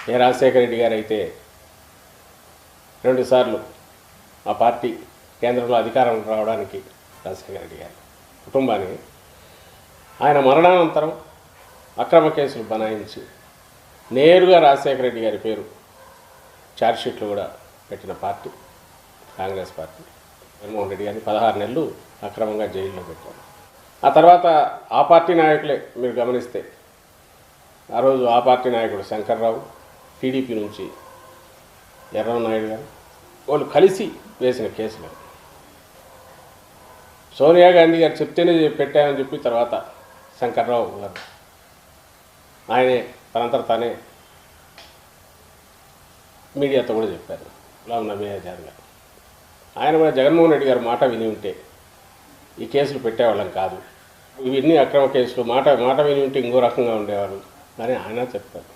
ఏ రాజశేఖర రెడ్డి గారు అయితే 2 సార్లు ఆ పార్టీ కేంద్రంలో అధికారం రావడానికి రాజశేఖర రెడ్డి గారి కుటుంబాన్ని ఆయన మరణానంతరం అక్రమ కేసులు బనాయించి నేరుగా రాజశేఖర రెడ్డి గారి పేరు ఛార్జ్షీట్లు కూడా పెట్టిన పార్టీ కాంగ్రెస్ పార్టీ. జగన్మోహన్ రెడ్డి గారిని 16 నెలలు అక్రమంగా జైల్లో పెట్టారు. ఆ తర్వాత ఆ పార్టీ నాయకులే మీరు గమనిస్తే ఆ రోజు ఆ పార్టీ నాయకుడు శంకర్రావు, టీడీపీ నుంచి ఎర్రనాయుడు గారు వాళ్ళు కలిసి వేసిన కేసులు. సోనియా గాంధీ గారు చెప్తేనే పెట్టామని చెప్పి తర్వాత శంకర్రావు గారు ఆయనే తనంతట తానే మీడియాతో కూడా చెప్పారు. గులాం నబీ ఆజాద్ గారు ఆయన కూడా జగన్మోహన్ రెడ్డి గారు మాట విని ఉంటే ఈ కేసులు పెట్టేవాళ్ళం కాదు, ఇవన్నీ అక్రమ కేసులు, మాట విని ఉంటే ఇంకో రకంగా ఉండేవారు అని ఆయన చెప్పారు.